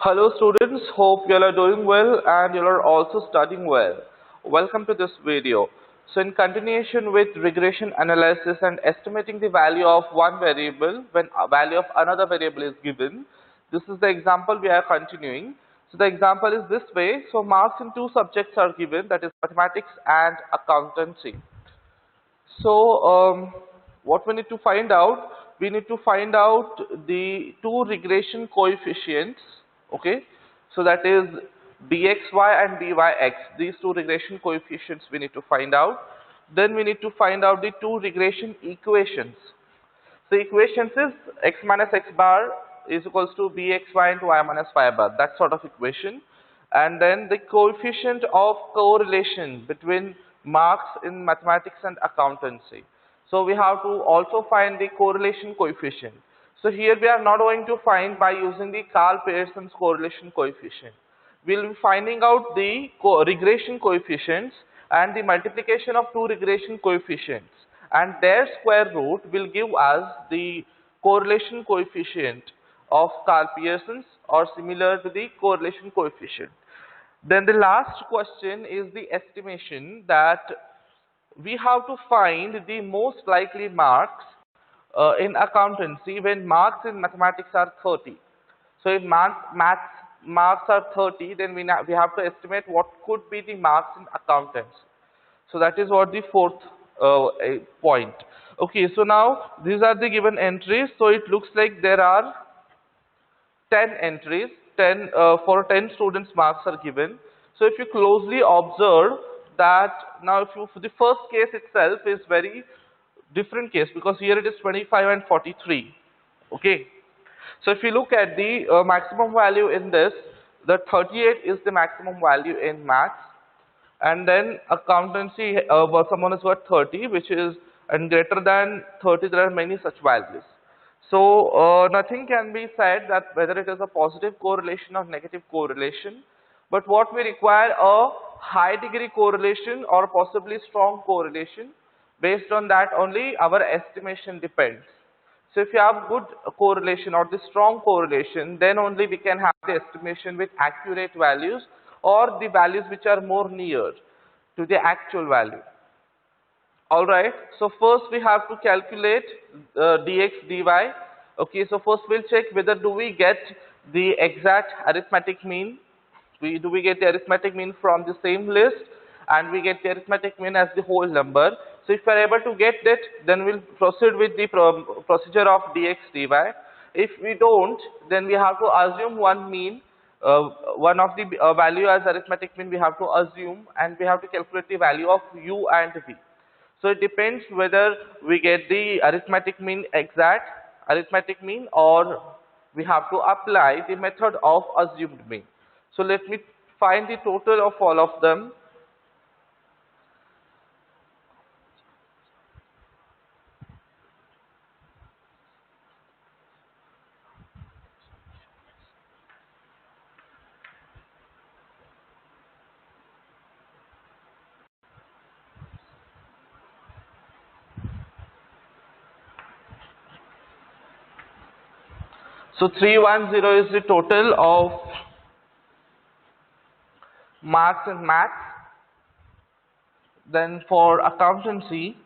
Hello students, hope you all are doing well and you all are also studying well. Welcome to this video. So in continuation with regression analysis and estimating the value of one variable when a value of another variable is given, this is the example we are continuing. So the example is this way. So marks in two subjects are given, that is mathematics and accountancy. So what we need to find out? We need to find out the two regression coefficients. Okay, so that is dxy and dyx. These two regression coefficients we need to find out. Then we need to find out the two regression equations. So equations is x minus x bar is equals to bxy into y minus y bar. That sort of equation. And then the coefficient of correlation between marks in mathematics and accountancy. So we have to also find the correlation coefficient. So here we are not going to find by using the Carl Pearson's correlation coefficient. We will be finding out the regression coefficients and the multiplication of two regression coefficients, and their square root will give us the correlation coefficient of Carl Pearson's or similar to the correlation coefficient. Then the last question is the estimation, that we have to find the most likely marks in accountancy when marks in mathematics are 30. So if maths marks are 30, then we have to estimate what could be the marks in accountancy. So that is what the fourth point. Okay, so now these are the given entries. So it looks like there are 10 entries, 10 for 10 students marks are given. So if you closely observe that, now if you, the first case itself is very different case, because here it is 25 and 43. Okay, so if you look at the maximum value in this, the 38 is the maximum value in maths, and then accountancy someone has got 30, which is, and greater than 30 there are many such values. So nothing can be said that whether it is a positive correlation or negative correlation, but what we require a high degree correlation or possibly strong correlation. Based on that only our estimation depends. So if you have good correlation or the strong correlation, then only we can have the estimation with accurate values or the values which are more near to the actual value. Alright, so first we have to calculate dx dy. Okay, so first we'll check whether do we get the exact arithmetic mean. Do we get the arithmetic mean from the same list, and we get the arithmetic mean as the whole number. So if we are able to get that, then we'll proceed with the procedure of dx dy. If we don't, then we have to assume one mean, one of the value as arithmetic mean we have to assume, and we have to calculate the value of u and v. So it depends whether we get the arithmetic mean exact arithmetic mean, or we have to apply the method of assumed mean. So let me find the total of all of them. So 310 is the total of marks in maths. Then for accountancy,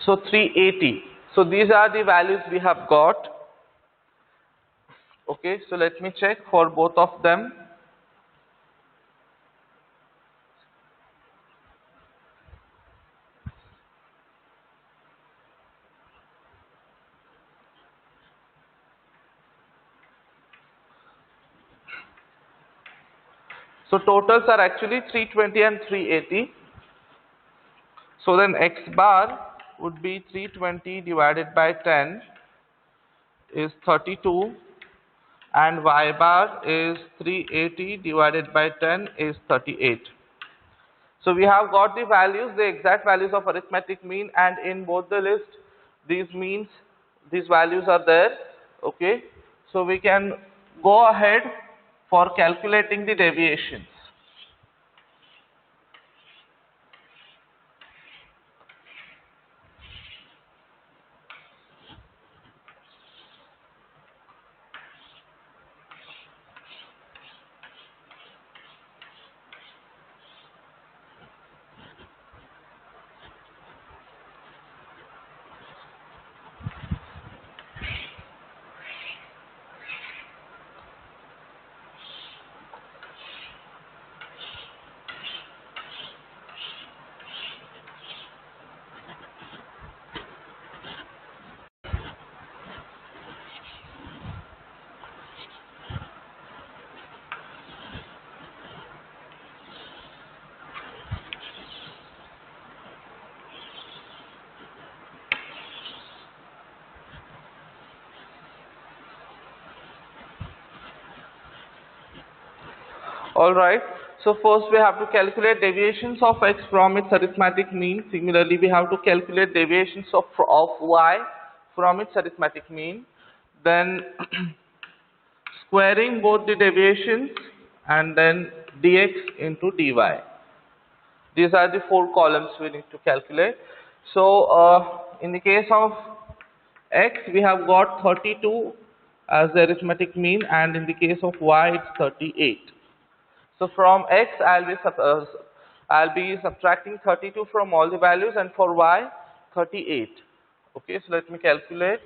so 380. So these are the values we have got. Okay, so let me check for both of them. So totals are actually 320 and 380. So then x bar would be 320 divided by 10 is 32, and y bar is 380 divided by 10 is 38. So we have got the values, the exact values of arithmetic mean, and in both the list These means these values are there. Okay, so we can go ahead for calculating the deviations. Alright, so first we have to calculate deviations of x from its arithmetic mean. Similarly, we have to calculate deviations of y from its arithmetic mean. Then squaring both the deviations and then dx into dy. These are the four columns we need to calculate. So in the case of x, we have got 32 as the arithmetic mean, and in the case of y, it's 38. So from x, I'll be subtracting 32 from all the values, and for y, 38. Okay, so let me calculate.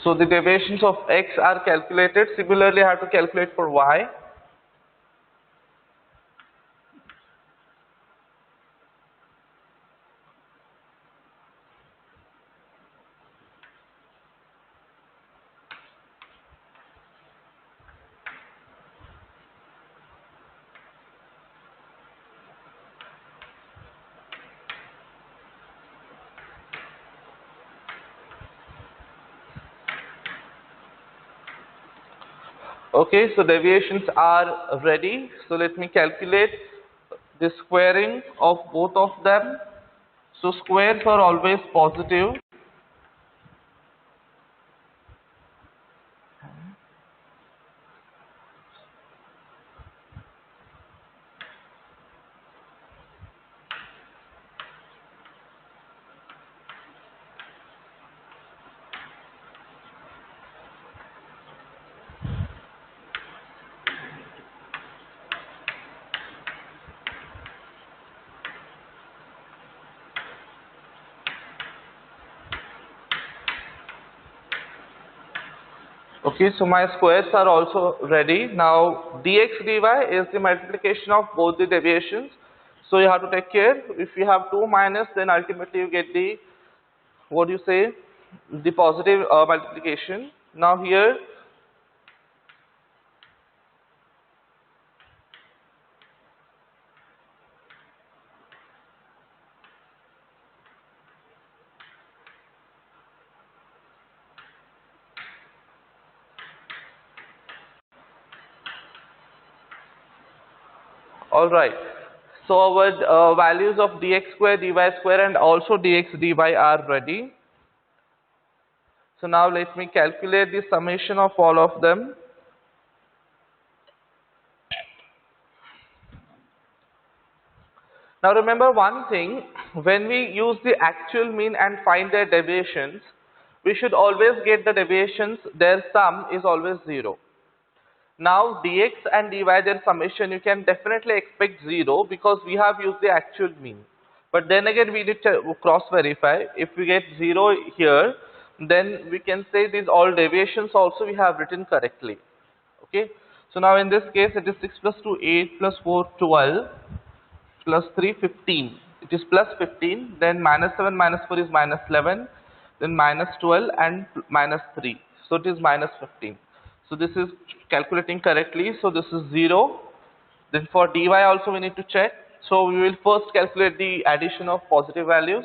So the deviations of x are calculated. Similarly, I have to calculate for y. Okay, so deviations are ready. So let me calculate the squaring of both of them. So squares are always positive. Okay, so my squares are also ready. Now dx dy is the multiplication of both the deviations. So you have to take care. If you have 2 minus, then ultimately you get the, what do you say, the positive multiplication. Now here, alright. So our values of dx square, dy square and also dx dy are ready. So now let me calculate the summation of all of them. Now remember one thing, when we use the actual mean and find their deviations, we should always get the deviations, their sum is always 0. Now dx and dy, their summation, you can definitely expect 0 because we have used the actual mean. But then again we need to cross verify. If we get 0 here, then we can say these all deviations also we have written correctly. Okay. So now in this case it is 6 plus 2 8 plus 4 12 plus 3 15. It is plus 15, then minus 7 minus 4 is minus 11, then minus 12 and minus 3. So it is minus 15. So this is calculating correctly. So this is 0. Then for dy also we need to check. So we will first calculate the addition of positive values.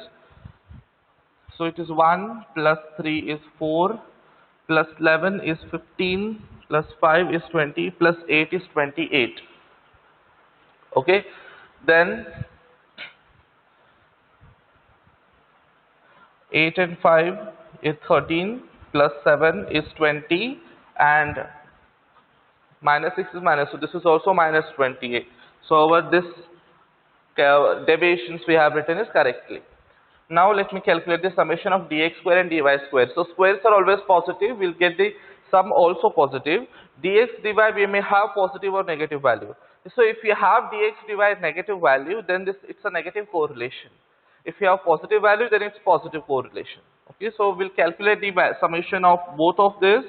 So it is 1 plus 3 is 4 plus 11 is 15 plus 5 is 20 plus 8 is 28. Okay. Then 8 and 5 is 13 plus 7 is 20 and minus 6 is minus. So this is also minus 28. So over this deviations we have written is correctly. Now let me calculate the summation of dx square and dy square. So squares are always positive. We'll get the sum also positive. Dx dy we may have positive or negative value. So if you have dx dy negative value, then it's a negative correlation. If you have positive value, then it's positive correlation. Okay, so we'll calculate the summation of both of this.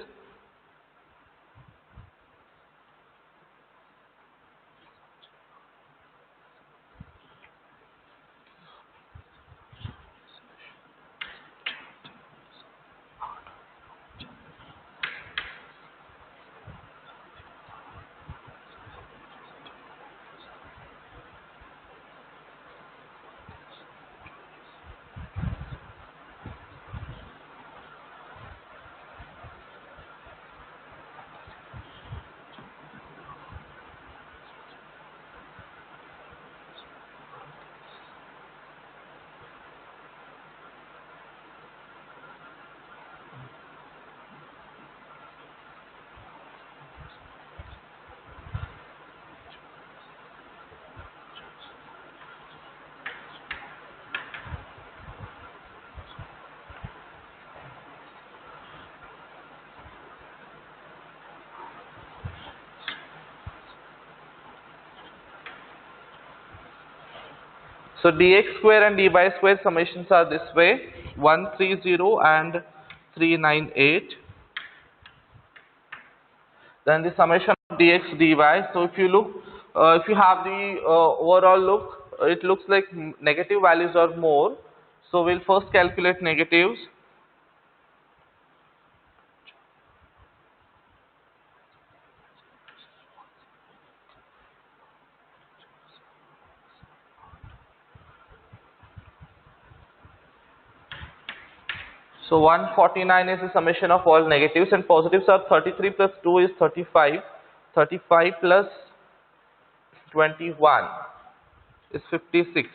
So dx square and dy square summations are this way: 130 and 398. Then the summation of dx dy. So if you look, if you have the overall look, it looks like negative values are more. So we'll first calculate negatives. So 149 is the summation of all negatives, and positives are 33 plus 2 is 35. 35 plus 21 is 56.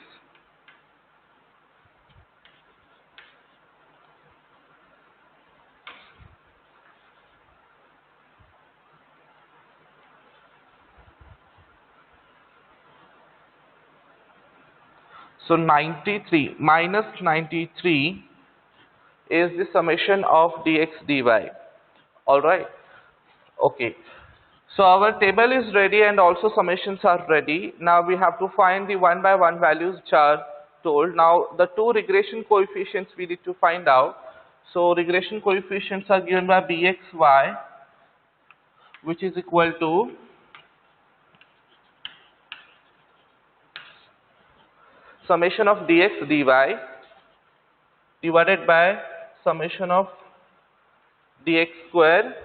So 93 minus 93 is the summation of dx dy. Alright. Okay. So our table is ready and also summations are ready. Now we have to find the one by one values which are told. Now the two regression coefficients we need to find out. So regression coefficients are given by bxy, which is equal to summation of dx dy divided by summation of dx square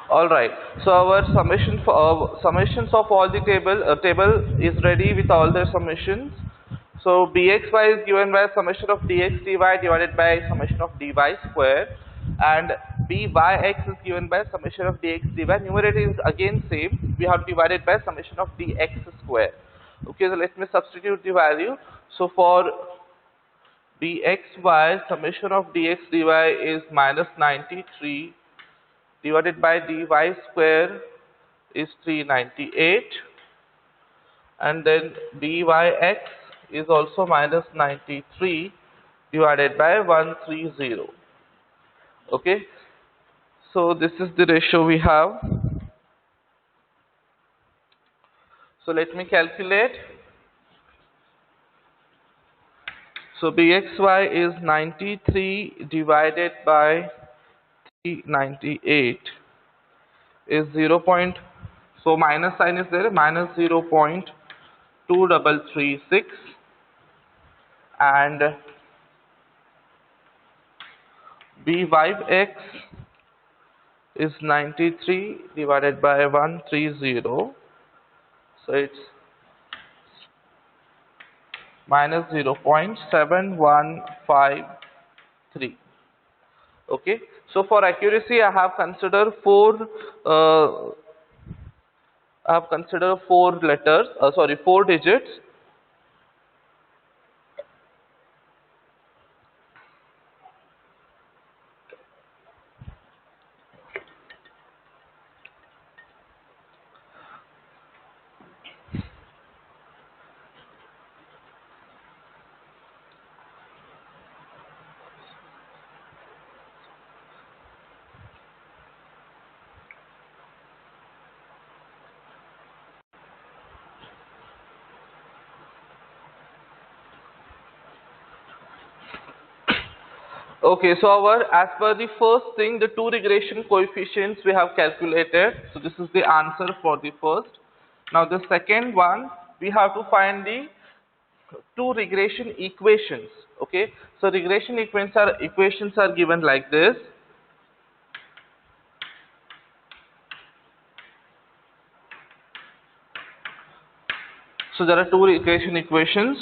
All right. So our summation for summations of all the table is ready with all their summations. So bxy is given by summation of dx dy divided by summation of dy square, and byx is given by summation of dx dy. Numerator is again same. We have divided by summation of dx square. Okay. So let me substitute the value. So for dxy, summation of dx dy is minus 93 divided by dy square is 398, and then dyx is also minus 93 divided by 130. Okay, so this is the ratio we have. So let me calculate. So bxy is 93 divided by 398 is 0. So minus sign is there, minus 0.2336, and byx is 93 divided by 130, so it's minus 0.7153. Okay, so for accuracy I have considered four letters, sorry, 4 digits. Okay, so as per the first thing, the two regression coefficients we have calculated. So this is the answer for the first. Now the second one, we have to find the two regression equations. Okay, so regression equations are given like this. So there are two regression equations.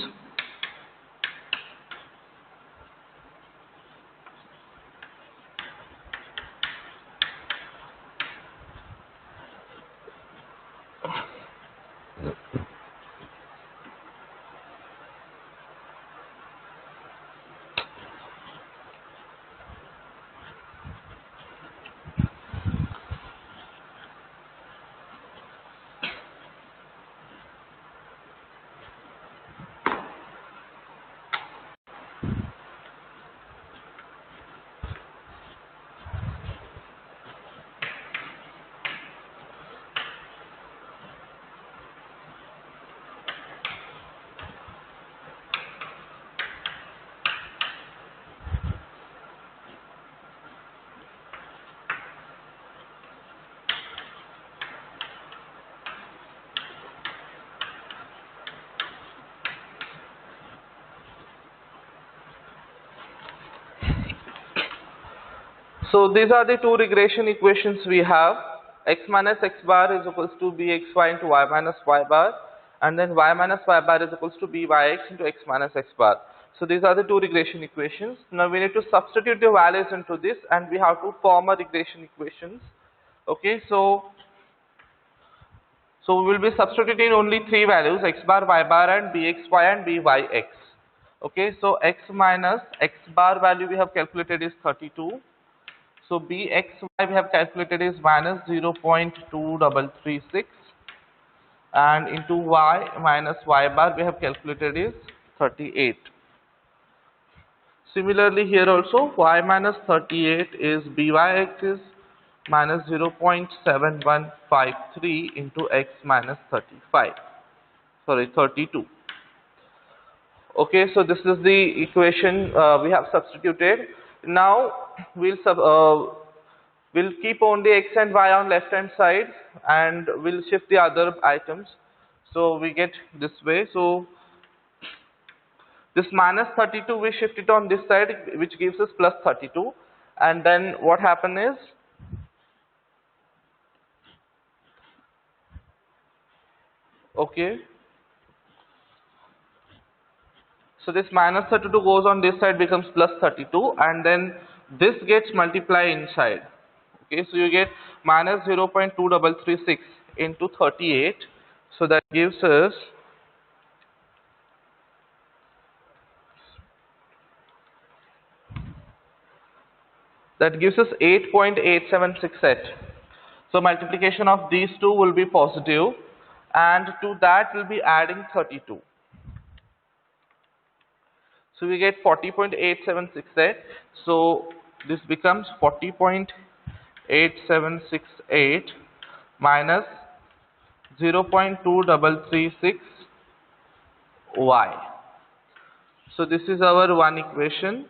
So these are the two regression equations we have. X minus x bar is equals to bxy into y minus y bar, and then y minus y bar is equals to byx into x minus x bar. So these are the two regression equations. Now we need to substitute the values into this, and we have to form a regression equations. Okay, so we will be substituting only three values: x bar, y bar, and bxy and byx. Okay, so x minus x bar value we have calculated is 32. So bxy we have calculated is minus 0.2336, and into y minus y bar we have calculated is 38. Similarly here also y minus 38 is byx is minus 0.7153 into x minus 32. Okay, so this is the equation we have substituted. Now we'll keep only x and y on left hand side, and we'll shift the other items. So we get this way. So this minus 32 we shift it on this side, which gives us plus 32, and then what happen is, okay, so this minus 32 goes on this side, becomes plus 32, and then this gets multiplied inside. Okay, so you get minus 0.2336 into 38, so that gives us That gives us 8.8768. So multiplication of these two will be positive, and to that we'll be adding 32. So we get 40.8768. So this becomes 40.8768 minus 0.2336 y. So this is our one equation.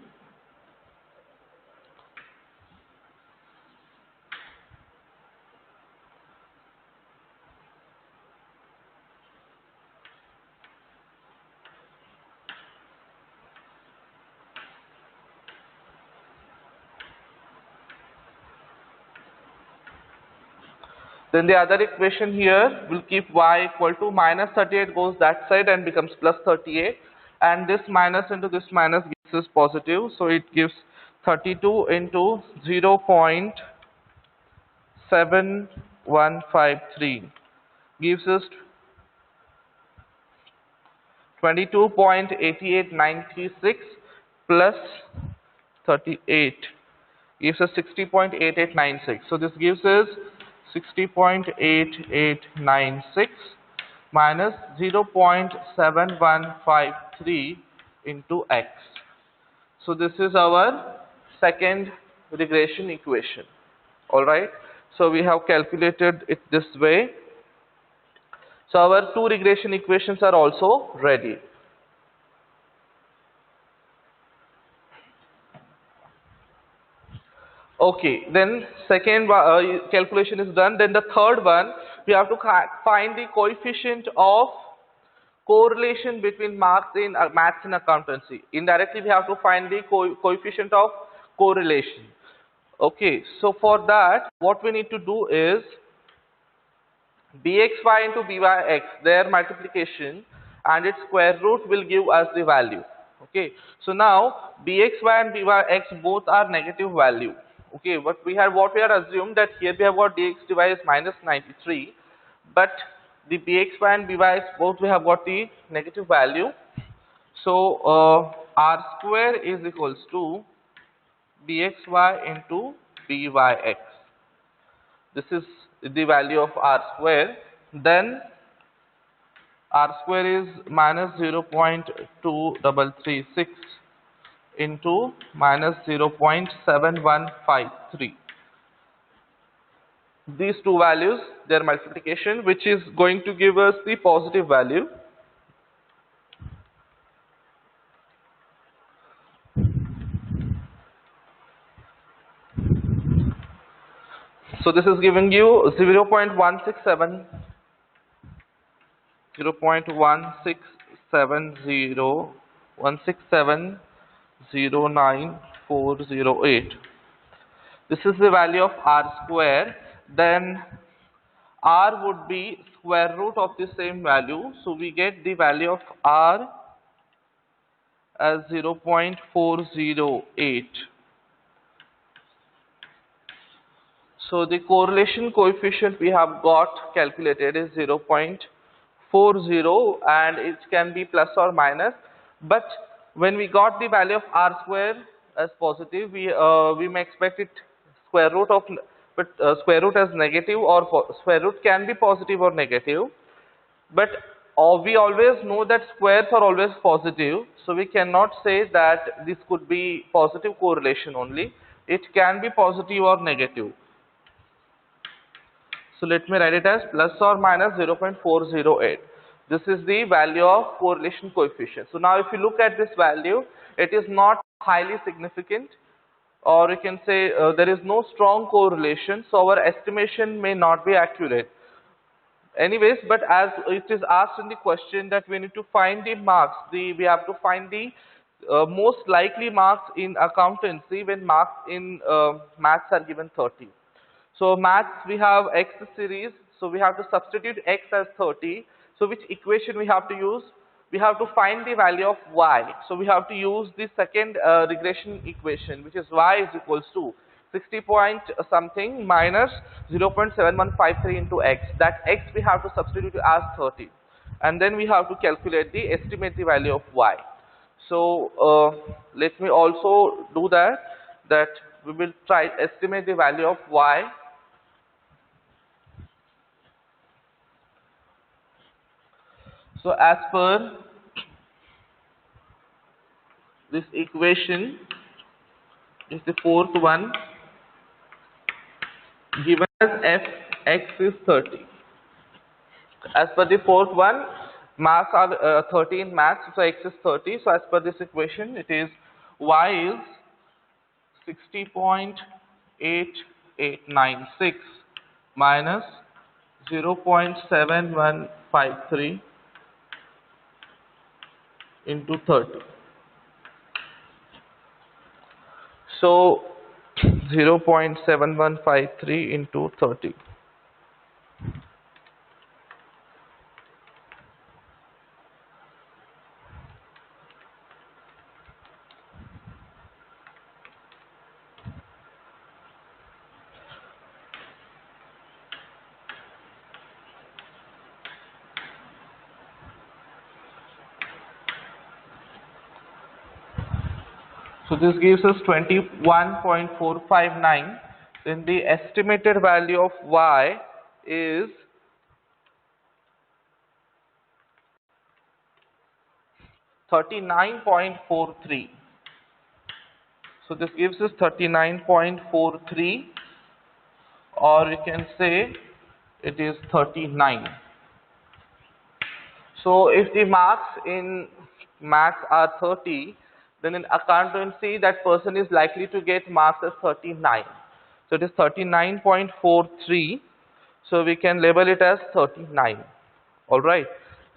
Then the other equation here will keep y equal to minus 38 goes that side and becomes plus 38, and this minus into this minus gives us positive, so it gives 32 into 0.7153 gives us 22.8896 plus 38 gives us 60.8896. So this gives us 60.8896 minus 0.7153 into x. So this is our second regression equation. Alright. So we have calculated it this way. So our two regression equations are also ready. Okay, then second calculation is done. Then the third one, we have to find the coefficient of correlation between marks in maths and accountancy. Indirectly, we have to find the coefficient of correlation. Okay, so for that, what we need to do is bxy into byx, their multiplication and its square root will give us the value. Okay, so now bxy and byx both are negative value. Okay, what we have assumed that here we have got dx dy is minus 93, but the bxy and byx both we have got the negative value. So r square is equals to bxy into byx. This is the value of r square. Then r square is minus 0.2336 into minus 0.7153. These two values, their multiplication, which is going to give us the positive value. So this is giving you 0.167 0.16701670948. This is the value of r square. Then r would be square root of the same value. So we get the value of r as 0.408. So the correlation coefficient we have got calculated is 0.40, and it can be plus or minus. But when we got the value of r square as positive, we may expect it square root of, but square root as negative, or square root can be positive or negative. But we always know that squares are always positive, so we cannot say that this could be positive correlation only. It can be positive or negative. So let me write it as plus or minus 0.408. This is the value of correlation coefficient. So now if you look at this value, it is not highly significant, or you can say there is no strong correlation, so our estimation may not be accurate. Anyways, but as it is asked in the question that we need to find the marks, we have to find the most likely marks in accountancy when marks in maths are given 30. So maths, we have x series, so we have to substitute x as 30. So which equation we have to use? We have to find the value of y. So we have to use the second regression equation, which is y is equals to 60 point something minus 0.7153 into x. That x we have to substitute as 30. And then we have to calculate the estimate the value of y. So let me also do that we will try to estimate the value of y. So as per this equation, is the fourth one, given as f x is 30. As per the fourth one, mass are 30 in mass, so x is 30. So as per this equation, it is y is 60.8896 minus 0.7153 into 30. So 0.7153 into 30. So this gives us 21.459. Then the estimated value of y is 39.43. So this gives us 39.43, or you can say it is 39. So if the marks in maths are 30, then in accountancy that person is likely to get marks as 39. So it is 39.43. So we can label it as 39. Alright.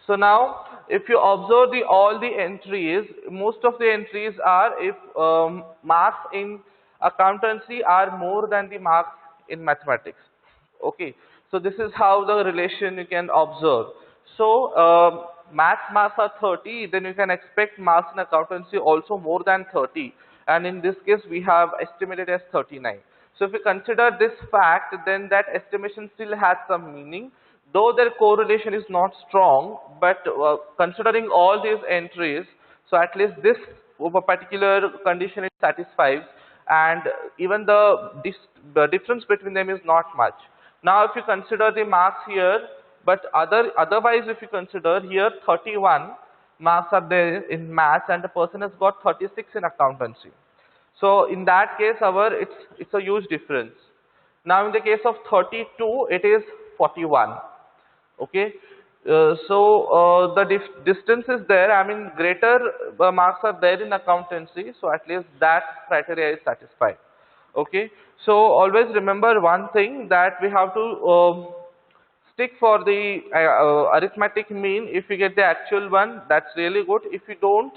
So now if you observe all the entries, most of the entries are if marks in accountancy are more than the marks in mathematics. Okay, so this is how the relation you can observe. So maths marks are 30, then you can expect marks in accountancy also more than 30, and in this case we have estimated as 39. So if we consider this fact, then that estimation still has some meaning, though their correlation is not strong, but considering all these entries, so at least this particular condition it satisfies, and even the difference between them is not much. Now if you consider the marks here, but otherwise if you consider here 31 marks are there in maths and the person has got 36 in accountancy. So in that case it's a huge difference. Now in the case of 32 it is 41. Okay, the distance is there. I mean greater marks are there in accountancy, so at least that criteria is satisfied. Okay, so always remember one thing, that we have to stick for the arithmetic mean. If you get the actual one, that's really good. If you don't,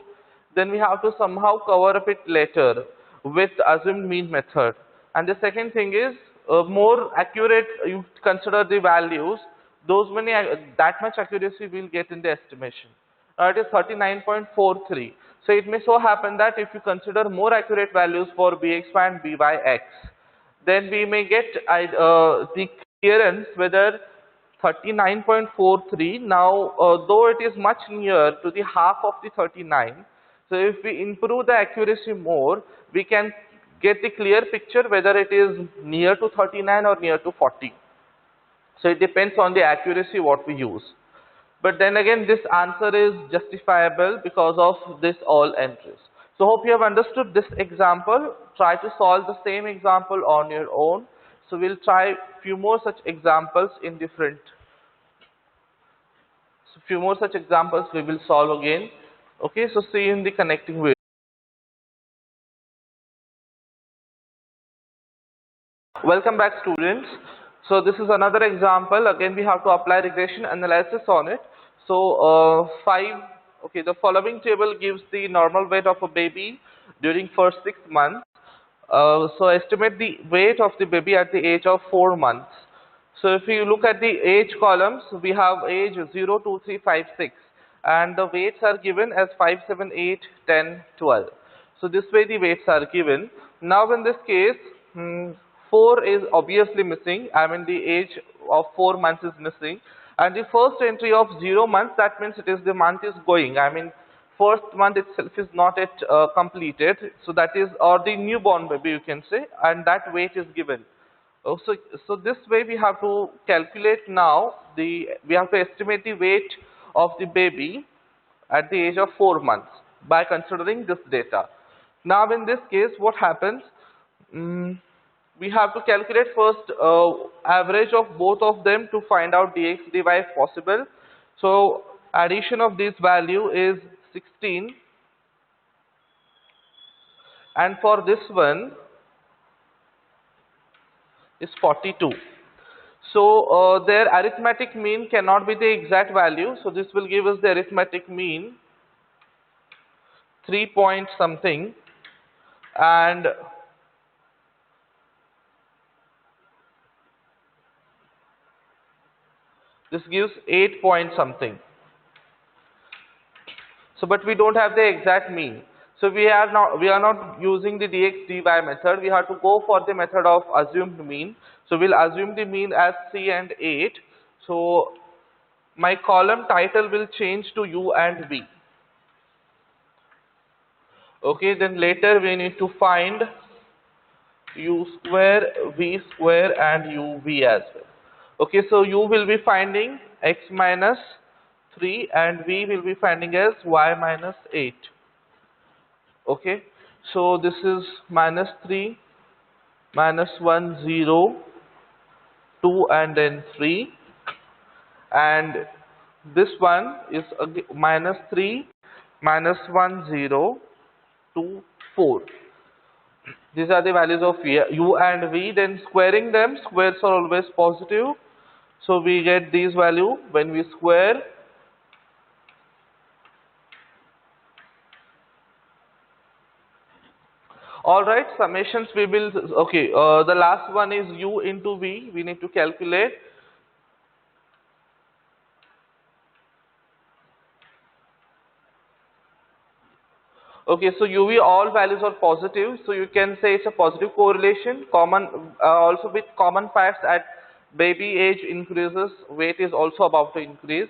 then we have to somehow cover up it later with assumed mean method. And the second thing is more accurate you consider the values, that much accuracy we'll get in the estimation. It is 39.43. So it may so happen that if you consider more accurate values for bxy and byx, then we may get the clearance whether 39.43 now, though it is much near to the half of the 39. So if we improve the accuracy more, we can get the clear picture whether it is near to 39 or near to 40. So it depends on the accuracy what we use. But then again, this answer is justifiable because of this all entries. So hope you have understood this example. Try to solve the same example on your own. So we'll try few more such examples in different. So few more such examples we will solve again. Okay, so see you in the connecting video. Welcome back students. So this is another example. Again we have to apply regression analysis on it. So the following table gives the normal weight of a baby during first 6 months. So estimate the weight of the baby at the age of 4 months. So if you look at the age columns, we have age 0, 2, 3, 5, 6, and the weights are given as 5, 7, 8, 10, 12. So this way the weights are given. Now in this case, 4 is obviously missing. I mean the age of 4 months is missing, and the first entry of 0 months, that means it is the month is going. I mean first month itself is not yet completed, so that is, or the newborn baby you can say, and that weight is given. So this way we have to calculate now, we have to estimate the weight of the baby at the age of 4 months by considering this data. Now in this case what happens, we have to calculate first average of both of them to find out dx dy if possible. So addition of this value is 16, and for this one is 42. So their arithmetic mean cannot be the exact value, so this will give us the arithmetic mean 3 point something, and this gives 8 point something. So but we don't have the exact mean, so we are not using the dx dy method. We have to go for the method of assumed mean. So we'll assume the mean as 3 and 8. So my column title will change to u and v. Okay, then later we need to find u square, v square and uv as well. Okay, so u will be finding x minus 3 and v will be finding as y minus 8. Okay, so this is minus 3, minus 1, 0, 2 and then 3, and this one is minus 3, minus 1, 0, 2, 4. These are the values of u and v. Then squaring them, squares are always positive, so we get these value when we square. Alright, summations we will, okay, the last one is u into v, we need to calculate. Okay, so uv all values are positive, so you can say it's a positive correlation. Common also with common facts, at baby age increases, weight is also about to increase.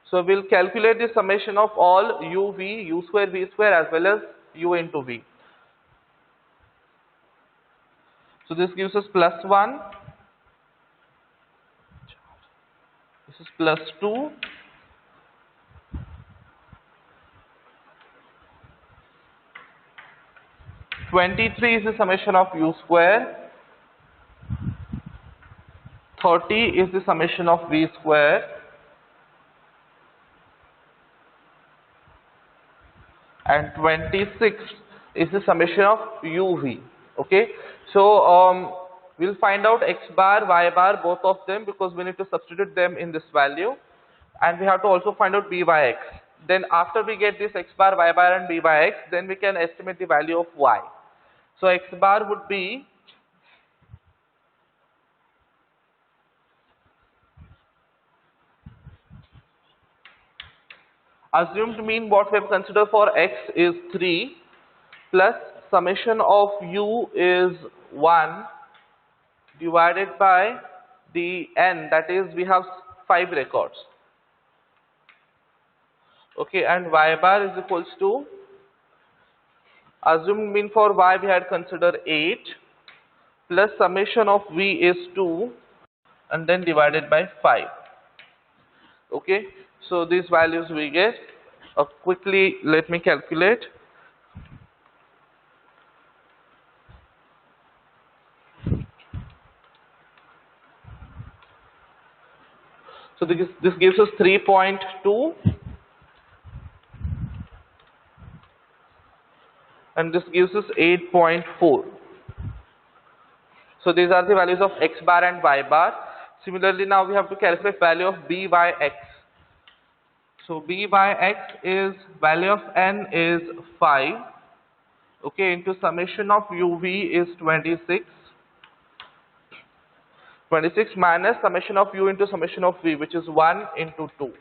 So we'll calculate the summation of all u, v, u square, v square as well as u into v. So this gives us plus 1, this is plus 2, (23) is the summation of u square, 30 is the summation of v square, and 26 is the summation of uv. Okay, so we'll find out x bar, y bar, both of them, because we need to substitute them in this value, and we have to also find out b by x. Then after we get this x bar, y bar and b by x, then we can estimate the value of y. So x bar would be assumed mean. What we have considered for x is 3 plus summation of u is 1 divided by the n, that is we have 5 records. Okay, and y bar is equals to, assumed mean for y we had considered 8 plus summation of v is 2 and then divided by 5. Okay, so these values we get. Quickly let me calculate. So this gives us 3.2 and this gives us 8.4. So these are the values of x bar and y bar. Similarly, now we have to calculate value of b by x. So b by x is, value of n is 5, okay, into summation of uv is 26. 26 minus summation of u into summation of v, which is 1 into 2,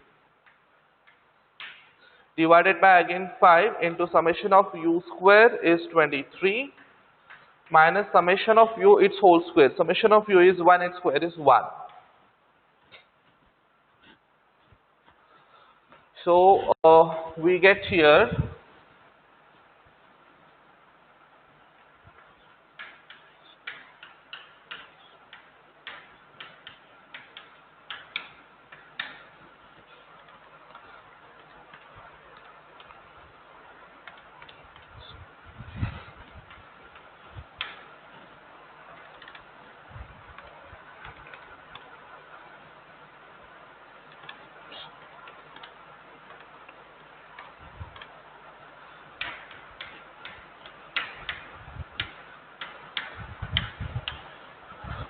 divided by again 5 into summation of u square is 23 minus summation of u its whole square. Summation of u is 1, its square is 1. So we get here.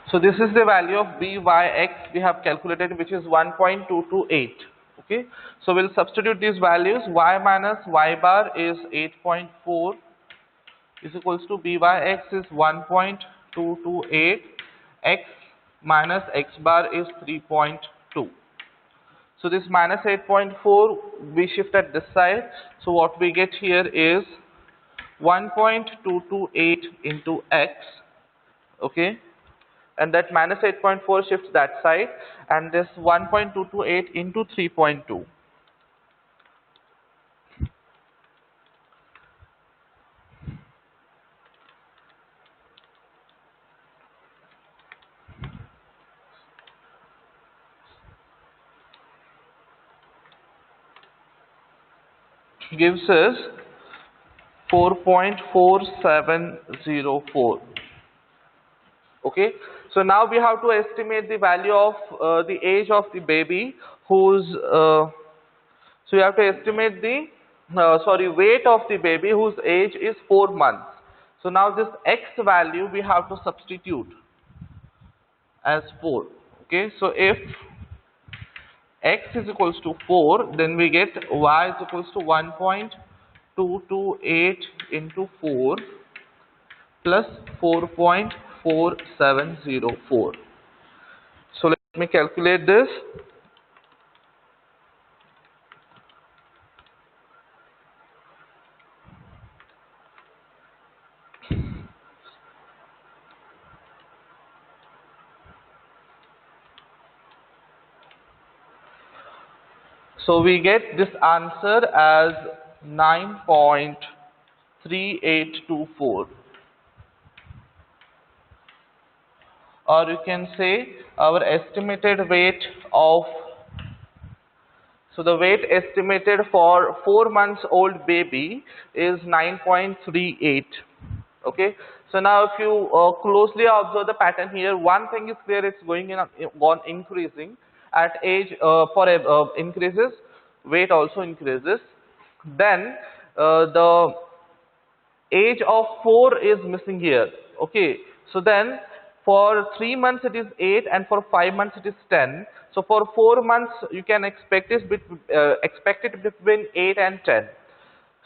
So this is the value of byx we have calculated, which is 1.228. Okay. So we'll substitute these values. Y minus y bar is 8.4 is equals to byx is 1.228. X minus x bar is 3.2. So this minus 8.4 we shift at this side. So what we get here is 1.228 into x. Okay. And that minus 8.4 shifts that side, and this 1.228 into 3.2 gives us 4.4704. Okay, so now we have to estimate the value of the age of the baby whose so you have to estimate the weight of the baby whose age is 4 months. So now this x value we have to substitute as 4. Okay, so if x is equals to 4, then we get y is equals to 1.228 into 4 plus 4.4704. So let me calculate this. So we get this answer as 9.3824, or you can say our estimated weight of, so the weight estimated for 4 months old baby is 9.38. Okay, so now if you closely observe the pattern here, one thing is clear: it's going on increasing. At age increases, weight also increases. Then the age of 4 is missing here. Okay, so then for 3 months it is 8, and for 5 months it is 10. So for 4 months you can expect it between 8 and 10.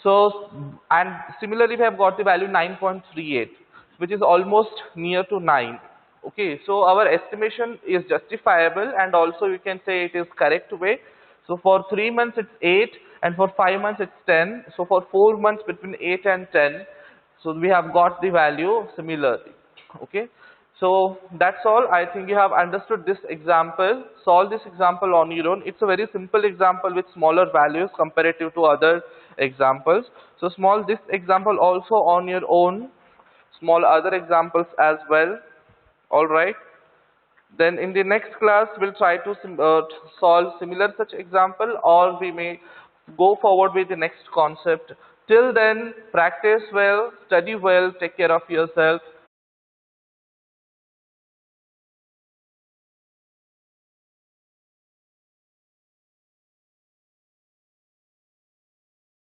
So, and similarly we have got the value 9.38, which is almost near to 9. Okay, so our estimation is justifiable, and also you can say it is correct way. So for 3 months it's 8, and for 5 months it's 10. So for 4 months between 8 and 10, so we have got the value similarly. Okay, so that's all. I think you have understood this example. Solve this example on your own. It's a very simple example with smaller values comparative to other examples. So small this example also on your own, small other examples as well. All right. Then in the next class we'll try to solve similar such example, or we may go forward with the next concept. Till then, practice well, study well, take care of yourself.